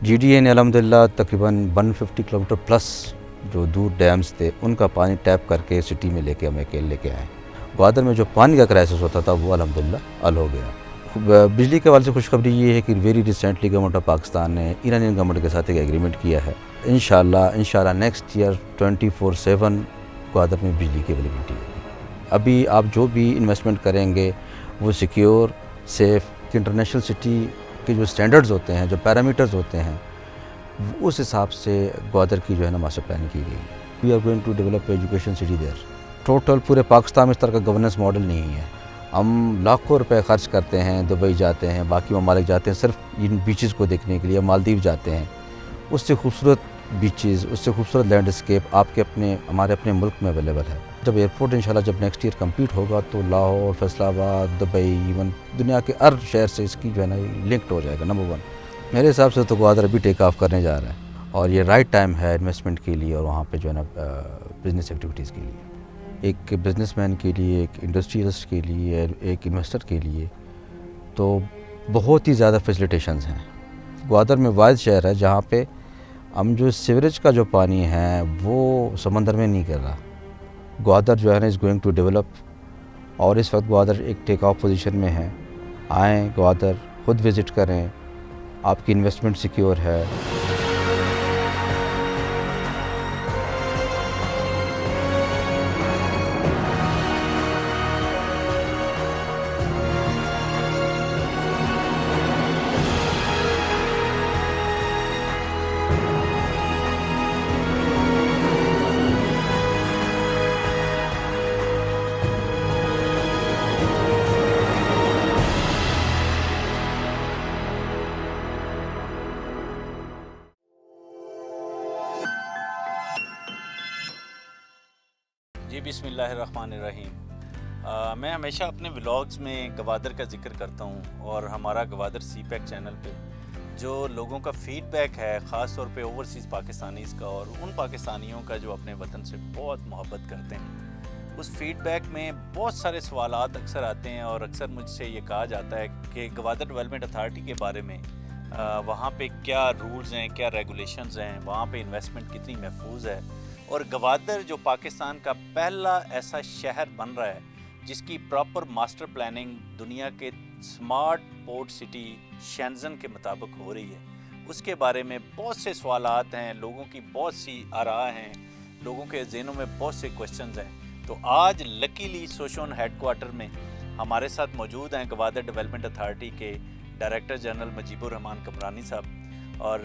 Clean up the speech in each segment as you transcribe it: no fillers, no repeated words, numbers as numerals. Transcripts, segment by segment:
G D A نے الحمدللہ تقریباً 150 کلومیٹر پلس جو دور ڈیمز تھے ان کا پانی ٹیپ کر کے سٹی میں لے کے لے کے آئے. گوادر میں جو پانی کا کرائسس ہوتا تھا وہ الحمدللہ حل ہو گیا. بجلی کے حوالے سے خوشخبری یہ ہے کہ very recently government of Pakistan نے ایرانین گورنمنٹ کے ساتھ ایک ایگریمنٹ کیا ہے. انشاءاللہ نیکسٹ ایئر 24/7 گوادر میں بجلی کی اویلیبلٹی ہوگی. ابھی آپ جو بھی انویسٹمنٹ کریں گے وہ سیکیور سیف انٹرنیشنل سٹی کے جو سٹینڈرڈز ہوتے ہیں جو پیرامیٹرز ہوتے ہیں اس حساب سے گوادر کی جو ہے نا ماسٹر پلاننگ کی گئی. We are going to develop education city there. Total پورے پاکستان میں اس طرح کا گورننس ماڈل نہیں ہے. ہم لاکھوں روپے خرچ کرتے ہیں, دبئی جاتے ہیں, باقی ممالک جاتے ہیں صرف ان بیچز کو دیکھنے کے لیے. مالدیو جاتے ہیں, اس سے خوبصورت بیچز, اس سے خوبصورت لینڈسکیپ آپ کے ہمارے اپنے ملک میں اویلیبل ہے. جب ایئرپورٹ انشاءاللہ جب نیکسٹ ایئر کمپلیٹ ہوگا تو لاہور, فیصل آباد, دبئی, ایون دنیا کے ہر شہر سے اس کی جو ہے نا لنکڈ ہو جائے گا. نمبر 1 میرے حساب سے تو گوادر ابھی ٹیک آف کرنے جا رہا ہے اور یہ رائٹ ٹائم ہے انویسٹمنٹ کے لیے اور وہاں پہ جو ہے نا بزنس ایکٹیویٹیز کے لیے. ایک بزنس مین کے لیے, ایک انڈسٹریلسٹ کے لیے, ایک انویسٹر کے لیے تو بہت ہی زیادہ فیسیلیٹیشنز ہیں. گوادر میں واحد شہر ہے جہاں پہ ہم جو سیوریج کا جو پانی ہے وہ سمندر میں نہیں گر رہا. گوادر جو ہے نا از گوئنگ ٹو ڈیولپ اور اس وقت گوادر ایک ٹیک آف پوزیشن میں ہے. آئیں گوادر, خود وزٹ کریں, آپ کی انویسٹمنٹ سیکیور ہے. جی بسم اللہ الرحمن الرحیم. میں ہمیشہ اپنے ولاگز میں گوادر کا ذکر کرتا ہوں اور ہمارا گوادر سی پیک چینل پہ جو لوگوں کا فیڈ بیک ہے خاص طور پہ اوورسیز پاکستانیز کا اور ان پاکستانیوں کا جو اپنے وطن سے بہت محبت کرتے ہیں, اس فیڈ بیک میں بہت سارے سوالات اکثر آتے ہیں اور اکثر مجھ سے یہ کہا جاتا ہے کہ گوادر ڈیولپمنٹ اتھارٹی کے بارے میں وہاں پہ کیا رولز ہیں, کیا ریگولیشنز ہیں, وہاں پہ انویسٹمنٹ کتنی محفوظ ہے. اور گوادر جو پاکستان کا پہلا ایسا شہر بن رہا ہے جس کی پراپر ماسٹر پلاننگ دنیا کے سمارٹ پورٹ سٹی شینزن کے مطابق ہو رہی ہے, اس کے بارے میں بہت سے سوالات ہیں, لوگوں کی بہت سی آراء ہیں, لوگوں کے ذہنوں میں بہت سے کوشچنز ہیں. تو آج لکیلی سوشون ہیڈ کوارٹر میں ہمارے ساتھ موجود ہیں گوادر ڈیولپمنٹ اتھارٹی کے ڈائریکٹر جنرل مجیب الرحمان کمرانی صاحب. اور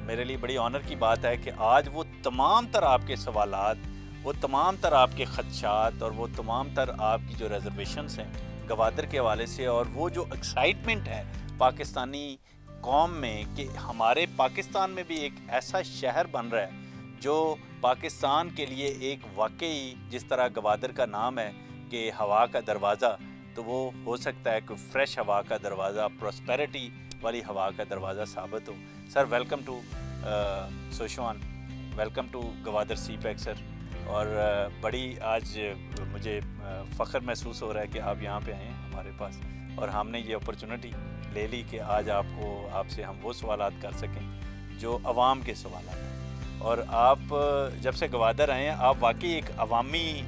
میرے لیے بڑی آنر کی بات ہے کہ آج وہ تمام تر آپ کے سوالات, وہ تمام تر آپ کے خدشات اور وہ تمام تر آپ کی جو ریزرویشنز ہیں گوادر کے حوالے سے اور وہ جو ایکسائٹمنٹ ہے پاکستانی قوم میں کہ ہمارے پاکستان میں بھی ایک ایسا شہر بن رہا ہے جو پاکستان کے لیے ایک واقعی, جس طرح گوادر کا نام ہے کہ ہوا کا دروازہ, تو وہ ہو سکتا ہے کہ فریش ہوا کا دروازہ, پراسپیرٹی والی ہوا کا دروازہ ثابت ہو. Sir welcome to Sichuan, welcome to Gwadar CPEC sir. اور بڑی آج مجھے فخر محسوس ہو رہا ہے کہ آپ یہاں پہ آئے ہیں ہمارے پاس اور ہم نے یہ اپرچونٹی لے لی کہ آج آپ سے ہم وہ سوالات کر سکیں جو عوام کے سوالات ہیں. اور آپ جب سے گوادر آئے ہیں آپ واقعی ایک عوامی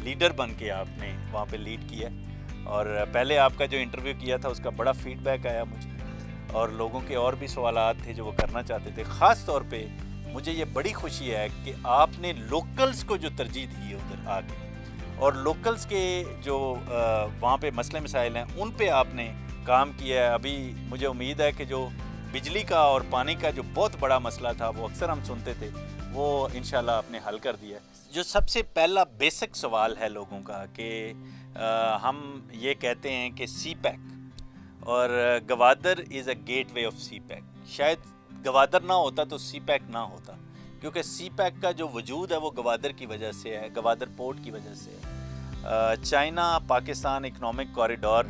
لیڈر بن کے آپ نے وہاں پہ لیڈ کیا ہے. اور پہلے آپ کا جو انٹرویو کیا تھا اس کا بڑا فیڈ بیک آیا مجھے اور لوگوں کے اور بھی سوالات تھے جو وہ کرنا چاہتے تھے. خاص طور پہ مجھے یہ بڑی خوشی ہے کہ آپ نے لوکلز کو جو ترجیح دی ہے ادھر آ کے اور لوکلز کے جو وہاں پہ مسئلے مسائل ہیں ان پہ آپ نے کام کیا ہے. ابھی مجھے امید ہے کہ جو بجلی کا اور پانی کا جو بہت بڑا مسئلہ تھا وہ اکثر ہم سنتے تھے وہ انشاءاللہ آپ نے حل کر دیا ہے. جو سب سے پہلا بیسک سوال ہے لوگوں کا کہ ہم یہ کہتے ہیں کہ سی پیک اور Gwadar is a gateway of CPEC. شاید گوادر نہ ہوتا تو سی پیک نہ ہوتا, کیونکہ سی پیک کا جو وجود ہے وہ گوادر کی وجہ سے ہے, گوادر پورٹ کی وجہ سے ہے. چائنا پاکستان اکنامک کوریڈور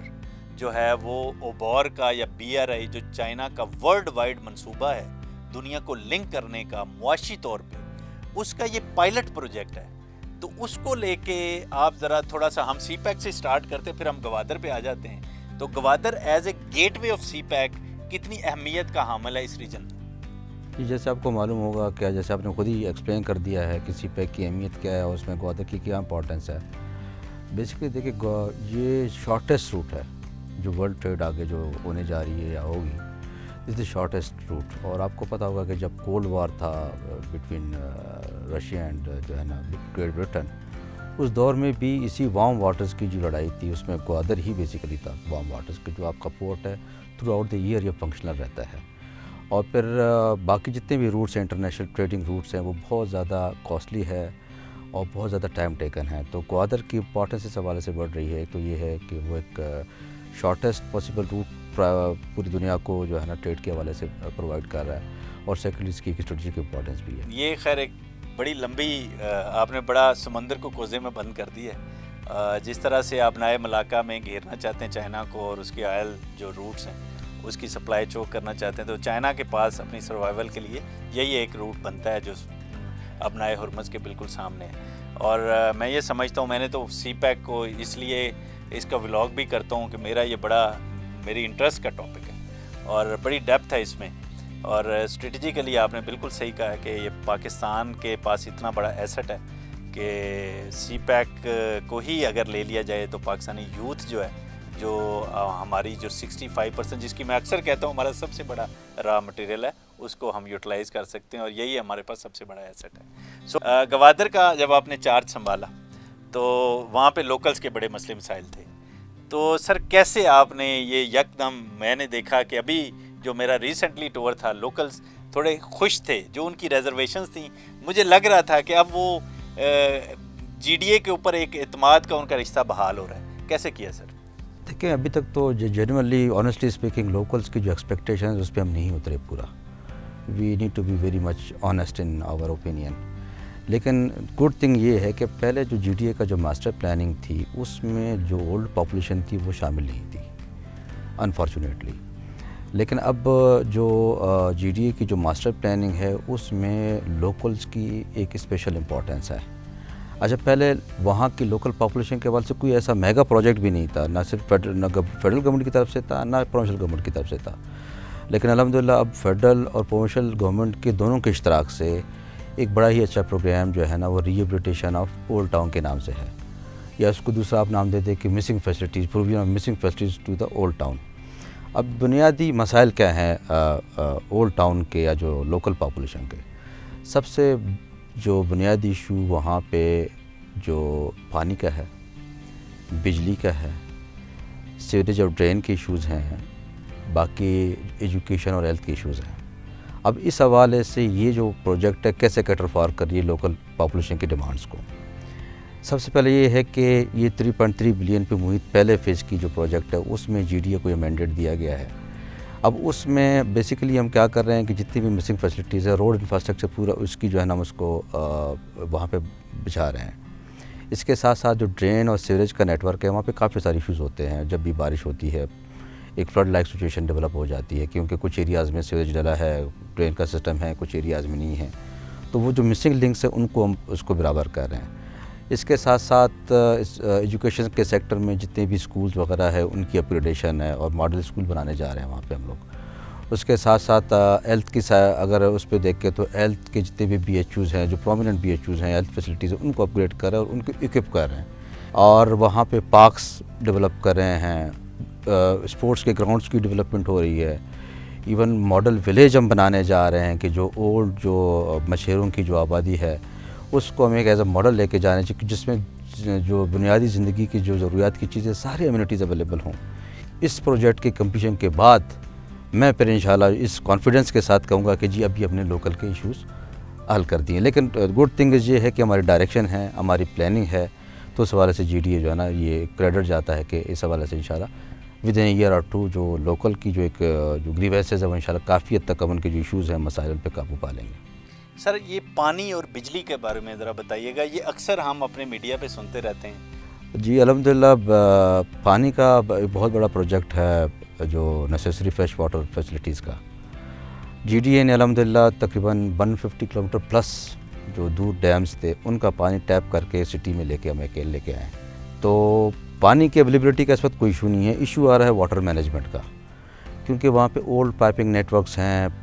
جو ہے وہ اوبور کا یا BRI جو چائنا کا ورلڈ وائڈ منصوبہ ہے دنیا کو لنک کرنے کا معاشی طور پہ, اس کا یہ پائلٹ پروجیکٹ ہے. تو اس کو لے کے آپ ذرا تھوڑا سا, ہم سی پیک سے سٹارٹ کرتے پھر ہم گوادر پہ آ جاتے ہیں. تو Gwadar as a gateway of CPEC کتنی اہمیت کا حامل ہے اس ریجن میں؟ جی جیسے آپ کو معلوم ہوگا کیا، جیسے آپ نے خود ہی ایکسپلین کر دیا ہے کہ سی پیک کی اہمیت کیا ہے اور اس میں گوادر کی کیا امپورٹنس ہے. بیسکلی دیکھیں یہ شارٹیسٹ روٹ ہے جو ورلڈ ٹریڈ آگے جو ہونے جا رہی ہے یا ہوگی، دس از شارٹیسٹ روٹ. اور آپ کو پتہ ہوگا کہ جب کولڈ وار تھا بٹوین رشیا اینڈ جو ہے نا گریٹ برٹن، اس دور میں بھی اسی وارم واٹرز کی جو لڑائی تھی اس میں گوادر ہی بیسیکلی تھا. وارم واٹرز کے جو آپ کا پورٹ ہے تھرو آؤٹ دا ایئر یہ فنکشنل رہتا ہے. اور پھر باقی جتنے بھی روٹس ہیں انٹرنیشنل ٹریڈنگ روٹس ہیں وہ بہت زیادہ کاسٹلی ہے اور بہت زیادہ ٹائم ٹیکن ہے. تو گوادر کی امپورٹنس اس حوالے سے بڑھ رہی ہے. تو یہ ہے کہ وہ ایک شارٹیسٹ پاسبل روٹ پوری دنیا کو جو ہے نا ٹریڈ کے حوالے سے پرووائڈ کر رہا ہے. اور سیکنڈلی اس کی ایک اسٹریٹجک امپورٹنس بھی ہے. یہ خیر ایک بڑی لمبی آپ نے بڑا سمندر کو کوزے میں بند کر دی ہے. جس طرح سے آپ نئے ملاقہ میں گھیرنا چاہتے ہیں چائنا کو اور اس کے آئل جو روٹس ہیں اس کی سپلائی چوک کرنا چاہتے ہیں، تو چائنا کے پاس اپنی سروائیول کے لیے یہی ایک روٹ بنتا ہے جو اب نئے ہرمز کے بالکل سامنے ہے. اور میں یہ سمجھتا ہوں، میں نے تو سی پیک کو اس لیے اس کا ولاگ بھی کرتا ہوں کہ میری انٹرسٹ کا ٹاپک ہے اور بڑی ڈیپتھ ہے اس میں. اور اسٹریٹجیکلی آپ نے بالکل صحیح کہا کہ یہ پاکستان کے پاس اتنا بڑا ایسٹ ہے کہ سی پیک کو ہی اگر لے لیا جائے تو پاکستانی یوتھ جو ہے، جو ہماری جو 65% جس کی میں اکثر کہتا ہوں ہمارا سب سے بڑا را مٹیریل ہے، اس کو ہم یوٹیلائز کر سکتے ہیں اور یہی ہمارے پاس سب سے بڑا ایسٹ ہے. گوادر کا جب آپ نے چارج سنبھالا تو وہاں پہ لوکلز کے بڑے مسئلے مسائل تھے. تو سر کیسے آپ نے یہ یکدم، میں نے دیکھا کہ ابھی جو میرا ریسنٹلی ٹور تھا لوکلز تھوڑے خوش تھے، جو ان کی ریزرویشنز تھیں مجھے لگ رہا تھا کہ اب وہ جی ڈی اے کے اوپر ایک اعتماد کا ان کا رشتہ بحال ہو رہا ہے. کیسے کیا سر؟ دیکھیں ابھی تک تو جنرلی آنیسٹلی اسپیکنگ لوکلس کی جو ایکسپیکٹیشن اس پہ ہم نہیں اترے پورا. We need to be very much honest in our opinion. لیکن گڈ تھنگ یہ ہے کہ پہلے جو جی ڈی اے کا جو ماسٹر پلاننگ تھی اس میں جو اولڈ پاپولیشن تھی وہ شامل نہیں تھی انفارچونیٹلی. لیکن اب جو جی ڈی اے کی جو ماسٹر پلاننگ ہے اس میں لوکلس کی ایک اسپیشل امپورٹنس ہے. اچھا پہلے وہاں کی لوکل پاپولیشن کے حوالے سے کوئی ایسا میگا پروجیکٹ بھی نہیں تھا، نہ صرف فیڈرل گورنمنٹ کی طرف سے تھا نہ پروونشل گورنمنٹ کی طرف سے تھا. لیکن الحمدللہ اب فیڈرل اور پروونشل گورنمنٹ کے دونوں کے اشتراک سے ایک بڑا ہی اچھا پروگرام جو ہے نا وہ ریہیبلیٹیشن آف اولڈ ٹاؤن کے نام سے ہے، یا اس کو دوسرا آپ نام دے دیں کہ missing facilities, provision of missing facilities to the old town. اب بنیادی مسائل کیا ہیں اولڈ ٹاؤن کے یا جو لوکل پاپولیشن کے؟ سب سے جو بنیادی ایشو وہاں پہ جو پانی کا ہے، بجلی کا ہے، سیوریج اور ڈرین کے ایشوز ہیں، باقی ایجوکیشن اور ہیلتھ کے ایشوز ہیں. اب اس حوالے سے یہ جو پروجیکٹ ہے کیسے کیٹر فار کر رہی ہے لوکل پاپولیشن کی ڈیمانڈس کو؟ سب سے پہلے یہ ہے کہ یہ 3.3 بلین پہ محیط پہلے فیز کی جو پروجیکٹ ہے اس میں جی ڈی اے کو یہ مینڈیٹ دیا گیا ہے. اب اس میں بیسیکلی ہم کیا کر رہے ہیں کہ جتنی بھی مسنگ فیسلٹیز ہے، روڈ انفراسٹرکچر پورا اس کی جو ہے نا ہم اس کو وہاں پہ بچھا رہے ہیں. اس کے ساتھ ساتھ جو ڈرین اور سیوریج کا نیٹ ورک ہے وہاں پہ کافی ساری ایشوز ہوتے ہیں. جب بھی بارش ہوتی ہے ایک فلڈ لائک سچویشن ڈیولپ ہو جاتی ہے کیونکہ کچھ ایریاز میں سیوریج ڈلا ہے، ڈرین کا سسٹم ہے، کچھ ایریاز میں نہیں ہے. تو وہ جو مسنگ لنکس ہیں ان کو ہم اس کو برابر کر رہے ہیں. اس کے ساتھ ساتھ ایجوکیشن کے سیکٹر میں جتنے بھی اسکولز وغیرہ ہے ان کی اپ گریڈیشن ہے اور ماڈل اسکول بنانے جا رہے ہیں وہاں پہ ہم لوگ. اس کے ساتھ ساتھ ہیلتھ کی اگر اس پہ دیکھیں تو ہیلتھ کے جتنے بھی بی ایچ اوز ہیں، جو پرومیننٹ بی ایچ اوز ہیں، ہیلتھ فیسلٹیز ہیں، ان کو اپ گریڈ کر رہے ہیں اور ان کو اکوپ کر رہے ہیں. اور وہاں پہ پارکس ڈیولپ کر رہے ہیں، اسپورٹس کے گراؤنڈس کی ڈیولپمنٹ ہو رہی ہے. ایون ماڈل ولیج ہم بنانے جا رہے ہیں کہ جو اولڈ جو مشہوروں کی جو آبادی ہے اس کو ہم ایک ایز اے ماڈل لے کے جانے چاہیے جس میں جو بنیادی زندگی کی جو ضروریات کی چیزیں ساری ایمینٹیز اویلیبل ہوں. اس پروجیکٹ کے کمپلیشن کے بعد میں پھر انشاءاللہ اس کانفیڈنس کے ساتھ کہوں گا کہ جی ابھی اپنے لوکل کے ایشوز حل کر دیے. لیکن گڈ تھنگ یہ ہے کہ ہماری ڈائریکشن ہے، ہماری پلاننگ ہے، تو اس حوالے سے جی ڈی اے جو ہے نا یہ کریڈٹ جاتا ہے کہ اس حوالے سے انشاءاللہ ود ان ایئر اور ٹو جو لوکل کی جو ایک جو گریوینسز ہے وہ انشاءاللہ کافی حد تک ان کے جو ایشوز ہیں مسائل ان پہ قابو پا لیں گے. سر یہ پانی اور بجلی کے بارے میں ذرا بتائیے گا، یہ اکثر ہم اپنے میڈیا پہ سنتے رہتے ہیں. جی الحمدللہ پانی کا بہت بڑا پروجیکٹ ہے جو نیسیسری فریش واٹر فیسلٹیز کا. جی ڈی اے نے الحمدللہ تقریباً 150 کلومیٹر پلس جو دور ڈیمز تھے ان کا پانی ٹیپ کر کے سٹی میں لے کے آئے ہیں. تو پانی کی اویلیبلٹی کا اس وقت کوئی ایشو نہیں ہے. ایشو آ رہا ہے واٹر مینجمنٹ کا، کیونکہ وہاں پہ اولڈ پائپنگ نیٹ ورکس ہیں،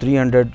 300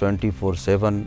24/7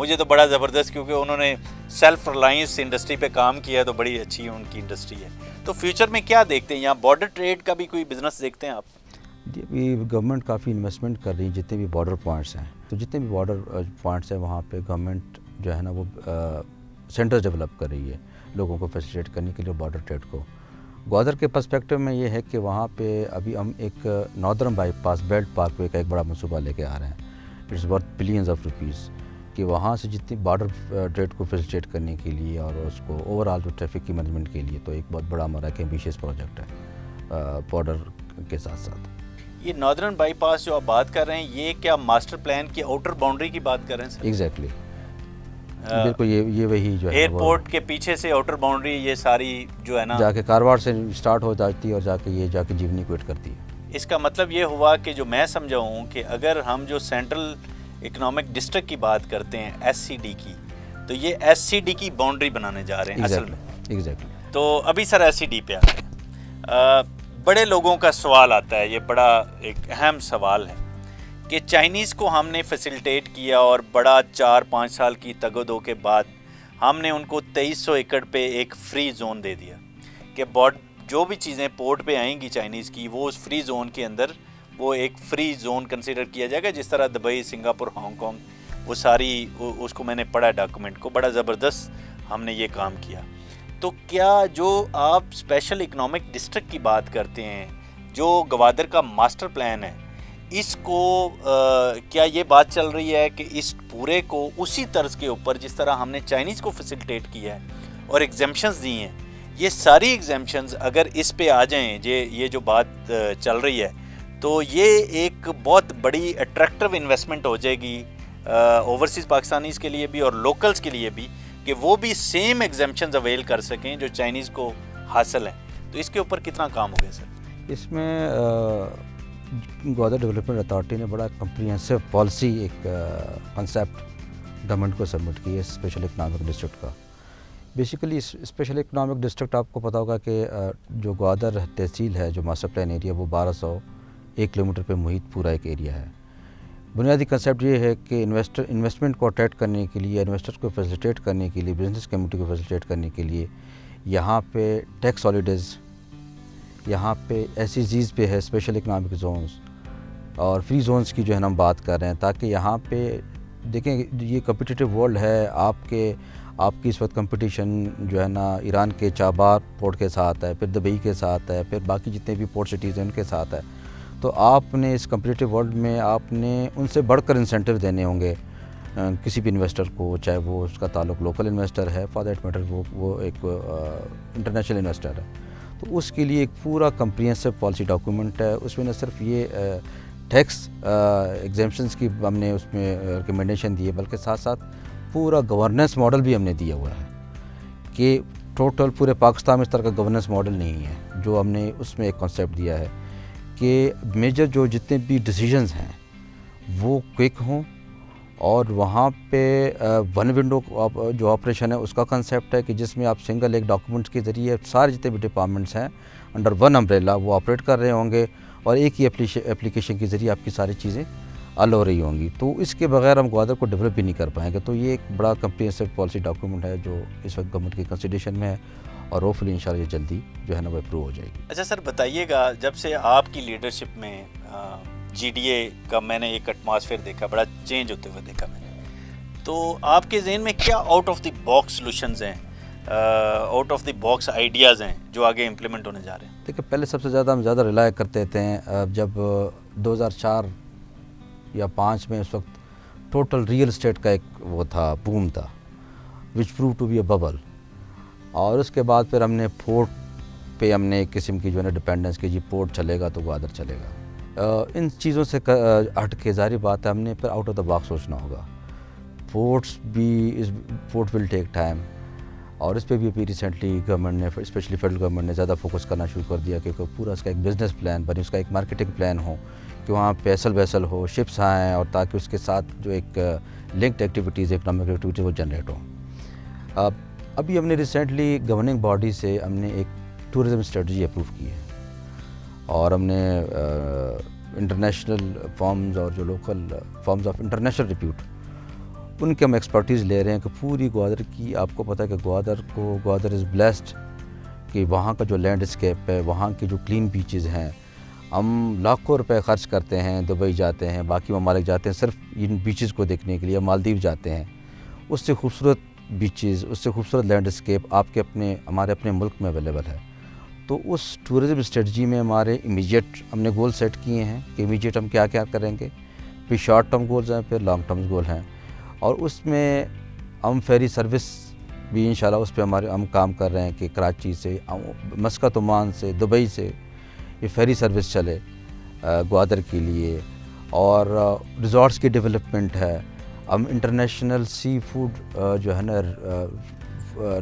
مجھے تو بڑا زبردست، کیونکہ انہوں نے سیلف ریلائنس انڈسٹری پہ کام کیا ہے، تو بڑی اچھی ان کی انڈسٹری ہے. تو فیوچر میں کیا دیکھتے ہیں؟ یہاں بارڈر ٹریڈ کا بھی کوئی بزنس دیکھتے ہیں آپ؟ جی ابھی گورنمنٹ کافی انویسٹمنٹ کر رہی ہے جتنے بھی بارڈر پوائنٹس ہیں، تو جتنے بھی بارڈر پوائنٹس ہیں وہاں پہ گورنمنٹ جو ہے نا وہ سینٹر ڈیولپ کر رہی ہے لوگوں کو فیسیلیٹیٹ کرنے کے لیے بارڈر ٹریڈ کو. گوادر کے پرسپیکٹو میں یہ ہے کہ وہاں پہ ابھی ہم ایک northern bypass belt parkway کا ایک بڑا منصوبہ لے کے آ رہے ہیں. It's worth billions of rupees, کہ وہاں سے جتنی بارڈر ٹریڈ کو فیسیلیٹیٹ کرنے کے لیے اور اس کو اوور آل جو ٹریفک کی مینجمنٹ کے لیے، تو ایک بہت بڑا ہمارا ایک ایمبیشیس پروجیکٹ ہے بارڈر کے ساتھ ساتھ. یہ ناردرن بائی پاس جو آپ بات کر رہے ہیں، یہ کیا ماسٹر پلان کی آؤٹر باؤنڈری کی بات کر رہے ہیں سر؟ ایگزیکٹلی، بالکل یہ وہی جو ہے ایئرپورٹ کے پیچھے سے آؤٹر باؤنڈری یہ ساری جو ہے نا جا کے کارواڑ سے اسٹارٹ ہو جاتی ہے اور جا کے جیونی کو ہٹ کرتی ہے. اس کا مطلب یہ ہوا کہ جو میں سمجھا ہوں کہ اگر ہم جو سینٹرل اکنامک ڈسٹرکٹ کی بات کرتے ہیں ایس سی ڈی کی، تو یہ ایس سی ڈی کی باؤنڈری بنانے جا رہے ہیں اصل میں. ایگزیکٹلی. تو ابھی سر ایس سی ڈی پہ آتے ہیں. بڑے لوگوں کا سوال آتا ہے، یہ بڑا ایک اہم سوال ہے کہ چائنیز کو ہم نے فیسیلیٹیٹ کیا اور بڑا 4-5 سال کی تگ و دو کے بعد ہم نے ان کو 2300 ایکڑ پہ ایک فری زون دے دیا کہ جو بھی چیزیں پورٹ پہ آئیں گی چائنیز کی، وہ اس فری زون کے اندر وہ ایک فری زون کنسیڈر کیا جائے گا، جس طرح دبئی، سنگاپور، ہانگ کانگ، وہ ساری اس کو میں نے پڑھا ڈاکومنٹ کو، بڑا زبردست ہم نے یہ کام کیا. تو کیا جو آپ اسپیشل اکنامک ڈسٹرکٹ کی بات کرتے ہیں، جو گوادر کا ماسٹر پلان ہے، اس کو کیا یہ بات چل رہی ہے کہ اس پورے کو اسی طرز کے اوپر جس طرح ہم نے چائنیز کو فیسیلیٹیٹ کیا ہے اور ایگزیمپشنز دی ہیں، یہ ساری ایگزیمپشنز اگر اس پہ آ جائیں، یہ جو بات چل رہی ہے، تو یہ ایک بہت بڑی اٹریکٹیو انویسٹمنٹ ہو جائے گی اوورسیز پاکستانیز کے لیے بھی اور لوکلز کے لیے بھی، کہ وہ بھی سیم ایگزیمپشنز اویل کر سکیں جو چائنیز کو حاصل ہیں. تو اس کے اوپر کتنا کام ہو گیا سر؟ اس میں گوادر ڈیولپمنٹ اتھارٹی نے بڑا کمپریہنسو پالیسی ایک کنسیپٹ گورنمنٹ کو سبمٹ کی ہے اسپیشل اکنامک ڈسٹرکٹ کا. بیسیکلی اسپیشل اکنامک ڈسٹرکٹ آپ کو پتہ ہوگا کہ جو گوادر تحصیل ہے، جو ماسٹر پلان ایریا، وہ 1201 کلومیٹر پہ محیط پورا ایک ایریا ہے. بنیادی کنسیپٹ یہ ہے کہ انویسٹمنٹ کو اٹریکٹ کرنے کے لیے، انویسٹر کو فیسیلیٹیٹ کرنے کے لیے، بزنس کمیونٹی کو فیسیلیٹیٹ کرنے کے لیے یہاں پہ ٹیکس ہالیڈیز، یہاں پہ ایسی چیز پہ ہے اسپیشل اکنامک زونز اور فری زونز کی جو ہے نا ہم بات کر رہے ہیں، تاکہ یہاں پہ دیکھیں یہ کمپٹیٹیو ورلڈ ہے. آپ کی اس وقت کمپٹیشن جو ہے نا ایران کے چابہار پورٹ کے ساتھ ہے، پھر دبئی کے ساتھ ہے، پھر باقی جتنے بھی پورٹ سٹیز ہیں ان کے ساتھ ہے. تو آپ نے اس کمپٹیٹیو ورلڈ میں آپ نے ان سے بڑھ کر انسینٹیو دینے ہوں گے کسی بھی انویسٹر کو، چاہے وہ اس کا تعلق لوکل انویسٹر ہے، فار دیٹ میٹر وہ ایک انٹرنیشنل انویسٹر ہے. تو اس کے لیے ایک پورا کمپریہنسو پالیسی ڈاکیومنٹ ہے. اس میں نہ صرف یہ ٹیکس ایگزیمپشنز کی ہم نے اس میں ریکمنڈیشن دی ہے، بلکہ ساتھ ساتھ پورا گورننس ماڈل بھی ہم نے دیا ہوا ہے کہ ٹوٹل پورے پاکستان میں اس طرح کا گورننس ماڈل نہیں ہے. جو ہم نے اس میں ایک کانسیپٹ دیا ہے کہ میجر جو جتنے بھی ڈیسیجنز ہیں وہ کوئک ہوں، اور وہاں پہ ون ونڈو جو آپریشن ہے اس کا کنسیپٹ ہے کہ جس میں آپ سنگل ایک ڈاکومنٹ کے ذریعے سارے جتنے بھی ڈپارٹمنٹس ہیں انڈر ون امبریلا وہ آپریٹ کر رہے ہوں گے، اور ایک ہی اپلیکیشن کے ذریعے آپ کی ساری چیزیں حل ہو رہی ہوں گی. تو اس کے بغیر ہم گوادر کو ڈیولپ بھی نہیں کر پائیں گے. تو یہ ایک بڑا کمپریہنسو پالیسی ڈاکیومنٹ ہے جو اس وقت گورنمنٹ کی کنسیڈریشن میں ہے، اور ہوپفلی انشاءاللہ یہ جلدی جو ہے نا وہ اپروو ہو جائے گی. اچھا سر بتائیے گا، جب سے آپ کی لیڈرشپ میں جی ڈی اے کا میں نے ایک ایٹماسفیئر دیکھا، بڑا چینج ہوتے ہوئے دیکھا میں نے، تو آپ کے ذہن میں کیا out of the box solutions ہیں، out of the box ideas ہیں جو آگے امپلیمنٹ ہونے جا رہے ہیں؟ دیکھیں پہلے سب سے زیادہ ہم ریلائی کرتے تھے جب 2004 یا 5 میں اس وقت ٹوٹل ریئل اسٹیٹ کا ایک وہ تھا، بوم تھا، which proved to be a bubble. اور اس کے بعد پھر ہم نے پورٹ پہ ہم نے ایک قسم کی جو ہے نا ڈپینڈنس کی، جی پورٹ چلے گا تو گوادر چلے گا. ان چیزوں سے ہٹ کے ظاہری بات ہے ہم نے پھر آؤٹ آف دا باکس سوچنا ہوگا. پورٹ ول ٹیک ٹائم، اور اس پہ بھی ابھی ریسنٹلی گورنمنٹ نے اسپیشلی فیڈرل گورنمنٹ نے زیادہ فوکس کرنا شروع کر دیا کہ پورا اس کا ایک بزنس پلان بنے، اس کا ایک مارکیٹنگ پلان ہو کہ وہاں پہ ویسل ہو، شپس آئیں، اور تاکہ اس کے ساتھ جو ایک لنکڈ ایکٹیویٹیز، اکنامک ایکٹیویٹیز وہ جنریٹ ہوں. ابھی ہم نے ریسنٹلی گورننگ باڈی سے ہم نے ایک ٹورزم اسٹریٹجی اپروو کی ہے، اور ہم نے انٹرنیشنل فارمز اور جو local firms of international repute ان کے ہم ایکسپرٹیز لے رہے ہیں کہ پوری گوادر کی، آپ کو پتہ ہے کہ گوادر از بلیسڈ کہ وہاں کا جو لینڈ اسکیپ ہے، وہاں کی جو کلین بیچز ہیں، ہم لاکھوں روپے خرچ کرتے ہیں، دبئی جاتے ہیں، باقی ممالک جاتے ہیں صرف ان بیچز کو دیکھنے کے لیے، مالدیو جاتے ہیں، اس سے خوبصورت بیچز، اس سے خوبصورت لینڈ اسکیپ آپ کے ہمارے اپنے ملک میں اویلیبل ہے۔ تو اس ٹورزم اسٹریٹجی میں ہمارے امیجیٹ ہم نے گول سیٹ کیے ہیں کہ امیجیٹ ہم کیا کیا کریں گے، پھر شارٹ ٹرم گولز ہیں، پھر لانگ ٹرم گول ہیں، اور اس میں ہم فیری سروس بھی انشاءاللہ اس پہ ہم کام کر رہے ہیں کہ کراچی سے، مسقط عمان سے، دبئی سے یہ فیری سروس چلے گوادر کے لیے، اور ریزورٹس کی ڈیولپمنٹ ہے۔ ہم انٹرنیشنل سی فوڈ جو ہے نا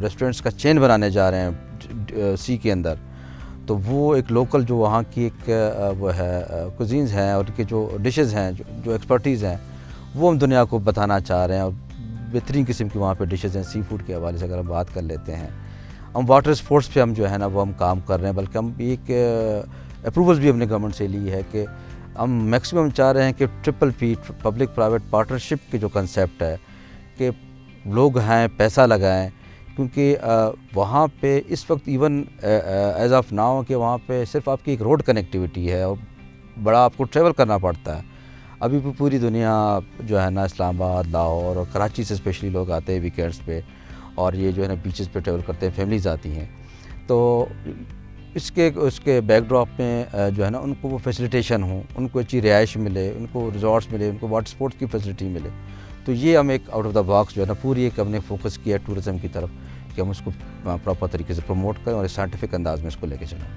ریسٹورنٹس کا چین بنانے جا رہے ہیں سی کے اندر، تو وہ ایک لوکل جو وہاں کی ایک وہ ہے کوزینز ہیں اور ان کے جو ڈشز ہیں، جو ایکسپرٹیز ہیں، وہ ہم دنیا کو بتانا چاہ رہے ہیں، اور بہترین قسم کی وہاں پہ ڈشز ہیں سی فوڈ کے حوالے سے اگر ہم بات کر لیتے ہیں۔ ہم واٹر اسپورٹس پہ ہم جو ہے نا وہ ہم کام کر رہے ہیں، بلکہ ہم ایک اپروولز بھی ہم نے گورنمنٹ سے لی ہے کہ ہم میکسیمم چاہ رہے ہیں کہ ٹرپل پی، پبلک پرائیویٹ پارٹنرشپ کے جو کنسیپٹ ہے کہ لوگ ہیں پیسہ لگائیں، کیونکہ وہاں پہ اس وقت ایون ایز آف ناؤ کہ وہاں پہ صرف آپ کی ایک روڈ کنیکٹیویٹی ہے اور بڑا آپ کو ٹریول کرنا پڑتا ہے۔ ابھی بھی پوری دنیا جو ہے نا اسلام آباد، لاہور اور کراچی سے اسپیشلی لوگ آتے ہیں ویکینڈس پہ، اور یہ جو ہے نا بیچز پہ ٹریول کرتے ہیں، فیملیز آتی ہیں، تو اس کے بیک ڈراپ میں جو ہے نا ان کو وہ فیسیلیٹیشن ہوں، ان کو اچھی رہائش ملے، ان کو ریزورٹس ملے، ان کو واٹر اسپورٹس کی فیسلٹی ملے۔ تو یہ ہم ایک آؤٹ آف دا باکس جو ہے نا پوری ایک ہم نے فوکس کیا ہے ٹورزم کی طرف کہ ہم اس کو پراپر طریقے سے پروموٹ کریں اور سائنٹیفک انداز میں اس کو لے کے چلیں۔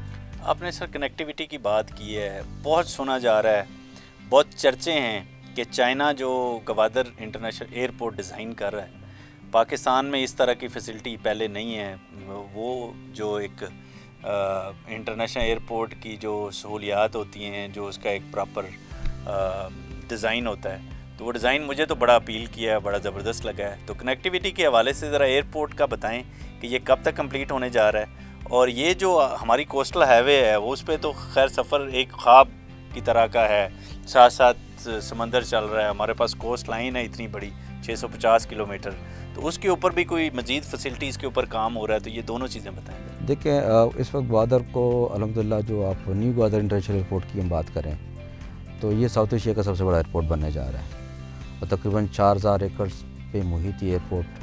آپ نے سر کنیکٹیوٹی کی بات کی ہے، بہت سنا جا رہا ہے، بہت چرچے ہیں کہ چائنا جو گوادر انٹرنیشنل ایئرپورٹ ڈیزائن کر رہا ہے، پاکستان میں اس طرح کی فیسلٹی پہلے نہیں ہے۔ وہ جو ایک انٹرنیشنل ایئرپورٹ کی جو سہولیات ہوتی ہیں، جو اس کا ایک پراپر ڈیزائن ہوتا ہے، تو وہ ڈیزائن مجھے تو بڑا اپیل کیا ہے، بڑا زبردست لگا ہے۔ تو کنیکٹیوٹی کے حوالے سے ذرا ایئرپورٹ کا بتائیں کہ یہ کب تک کمپلیٹ ہونے جا رہا ہے، اور یہ جو ہماری کوسٹل ہائی وے ہے وہ اس پہ تو خیر سفر ایک خواب کی طرح کا ہے، ساتھ ساتھ سمندر چل رہا ہے، ہمارے پاس کوسٹ لائن ہے اتنی بڑی 650 کلومیٹر، تو اس کے اوپر بھی کوئی مزید فیسلٹیز کے اوپر کام ہو رہا ہے، تو یہ دونوں چیزیں بتائیں۔ دیکھیں اس وقت گوادر کو الحمدللہ جو آپ نیو گوادر انٹرنیشنل ایئرپورٹ کی ہم بات کریں تو یہ ساؤتھ ایشیا کا سب سے بڑا ایئرپورٹ بننے جا رہا ہے، اور تقریباً 4000 ایکڑ پہ محیط یہ ایئرپورٹ،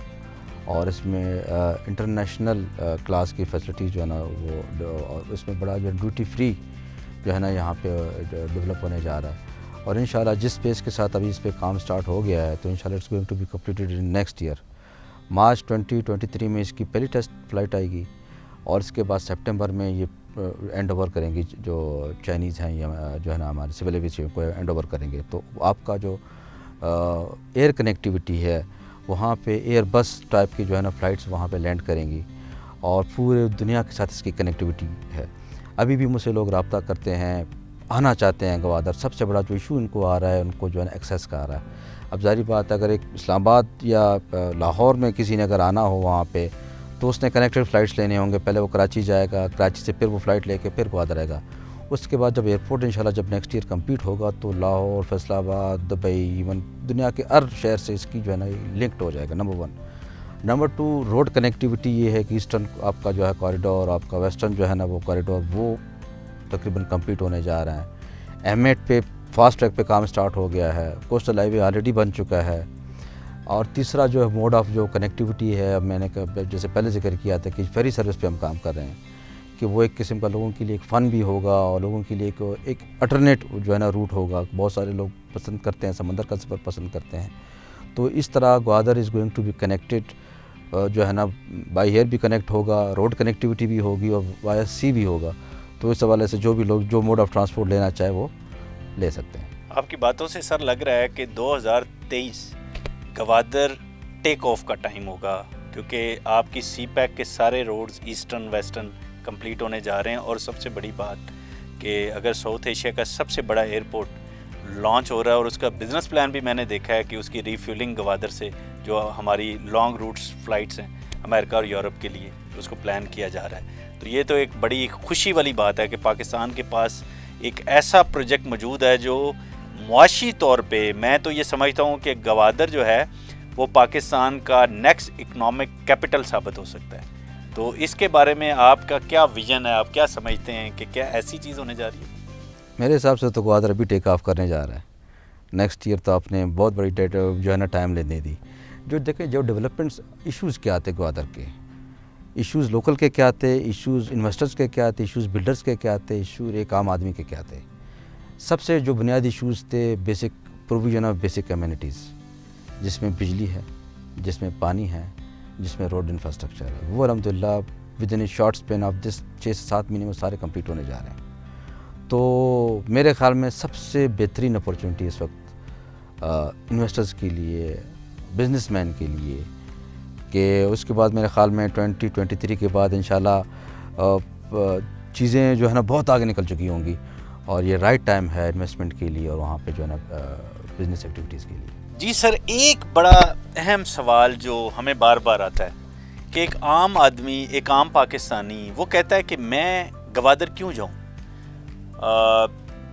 اور اس میں انٹرنیشنل کلاس کی فیسلٹیز جو ہے نا وہ، اور اس میں بڑا جو ڈیوٹی فری جو ہے نا یہاں پہ ڈیولپ ہونے جا رہا ہے، اور انشاءاللہ جس پیس کے ساتھ ابھی اس پہ کام سٹارٹ ہو گیا ہے تو انشاءاللہ it's going to be completed in next year. March 2023 میں اس کی پہلی ٹیسٹ فلائٹ آئے گی، اور اس کے بعد سپٹمبر میں یہ اینڈ اوور کریں گی، جو چائنیز ہیں یا جو ہے نا ہمارے سول ایویشن کو اینڈ اوور کریں گے، تو آپ کا جو ایئر کنیکٹیوٹی ہے وہاں پہ ایئر بس ٹائپ کی جو ہے نا فلائٹس وہاں پہ لینڈ کریں گی، اور پورے دنیا کے ساتھ اس کی کنیکٹیوٹی ہے۔ ابھی بھی مجھ سے لوگ رابطہ کرتے ہیں، آنا چاہتے ہیں گوادر، سب سے بڑا جو ایشو ان کو آ رہا ہے، ان کو جو ہے نا ایکسیس کا آ رہا ہے۔ اب ظاہری بات ہے اگر ایک اسلام آباد یا لاہور میں کسی نے اگر آنا ہو وہاں پہ تو اس نے کنیکٹڈ فلائٹس لینے ہوں گے، پہلے وہ کراچی جائے گا، کراچی سے پھر وہ فلائٹ لے کے پھر گوادر آئے گا۔ اس کے بعد جب ایئرپورٹ انشاءاللہ جب نیکسٹ ایئر کمپلیٹ ہوگا تو لاہور، فیصل آباد، دبئی، ایون دنیا کے ہر شہر سے اس کی جو ہے نا لنکڈ ہو جائے گا، نمبر 1۔ نمبر 2 روڈ کنیکٹیوٹی یہ ہے کہ ایسٹرن آپ کا جو ہے کوریڈور، آپ کا ویسٹرن جو ہے نا وہ کوریڈور وہ تقریباً کمپلیٹ ہونے جا رہا ہے۔ ایم8 پہ فاسٹ ٹریک پہ کام سٹارٹ ہو گیا ہے، کوسٹل ہائی وے آلریڈی بن چکا ہے، اور تیسرا جو ہے موڈ آف جو کنیکٹیوٹی ہے، اب میں نے جیسے پہلے ذکر کیا تھا کہ فیری سروس پہ ہم کام کر رہے ہیں کہ وہ ایک قسم کا لوگوں کے لیے ایک فن بھی ہوگا، اور لوگوں کے لیے ایک الٹرنیٹ جو ہے نا روٹ ہوگا۔ بہت سارے لوگ پسند کرتے ہیں، سمندر کا سفر پسند کرتے ہیں، تو اس طرح Gwadar is going to be connected جو ہے نا بائی ایئر بھی کنیکٹ ہوگا، روڈ کنیکٹیوٹی بھی ہوگی، اور وایا سی بھی ہوگا۔ تو اس حوالے سے جو بھی لوگ جو موڈ آف ٹرانسپورٹ لینا چاہے وہ لے سکتے ہیں۔ آپ کی باتوں سے سر لگ رہا ہے کہ 2023 گوادر ٹیک آف کا ٹائم ہوگا، کیونکہ آپ کی سی پیک کے سارے روڈز ایسٹرن ویسٹرن کمپلیٹ ہونے جا رہے ہیں، اور سب سے بڑی بات کہ اگر ساؤتھ ایشیا کا سب سے بڑا ایئرپورٹ لانچ ہو رہا ہے، اور اس کا بزنس پلان بھی میں نے دیکھا ہے کہ اس کی ریفیولنگ گوادر سے جو ہماری لانگ روٹس فلائٹس ہیں امریکہ اور یورپ کے لیے اس کو پلان کیا جا رہا ہے، تو یہ تو ایک بڑی خوشی والی بات ہے کہ پاکستان کے پاس ایک ایسا پروجیکٹ موجود ہے جو معاشی طور پہ، میں تو یہ سمجھتا ہوں کہ گوادر جو ہے وہ پاکستان کا نیکسٹ اکنامک کیپٹل ثابت ہو سکتا ہے. تو اس کے بارے میں آپ کا کیا ویژن ہے, آپ کیا سمجھتے ہیں کہ کیا ایسی چیز ہونے جا رہی ہے؟ میرے حساب سے تو گوادر ابھی ٹیک آف کرنے جا رہا ہے. نیکسٹ ایئر تو آپ نے بہت بڑی ڈیٹ جو ہے نا ٹائم لینے دی. جو دیکھیں جو ڈیولپمنٹس ایشوز کیا آتے گوادر کے, ایشوز لوکل کے کیا آتے, ایشوز انویسٹرز کے کیا آتے, ایشوز بلڈرز کے کیا آتے, ایشوز ایک عام آدمی کے کیا آتے. سب سے جو بنیادی ایشوز تھے basic provision of basic communities, جس میں بجلی ہے, جس میں پانی ہے, جس میں روڈ انفراسٹرکچر ہے, وہ الحمدللہ with in a short span of this 6 سے 7 مہینے میں سارے کمپلیٹ ہونے جا رہے ہیں. تو میرے خیال میں سب سے بہترین اپورچونٹی اس وقت انویسٹرز کے لیے, بزنس مین کے لیے, کہ اس کے بعد میرے خیال میں 2023 کے بعد انشاءاللہ چیزیں جو ہے نا بہت آگے نکل چکی ہوں گی, اور یہ رائٹ ٹائم ہے انویسٹمنٹ کے لیے اور وہاں پہ جو ہے نا بزنس ایکٹیویٹیز کے لیے. جی سر, ایک بڑا اہم سوال جو ہمیں بار بار آتا ہے کہ ایک عام آدمی, ایک عام پاکستانی وہ کہتا ہے کہ میں گوادر کیوں جاؤں,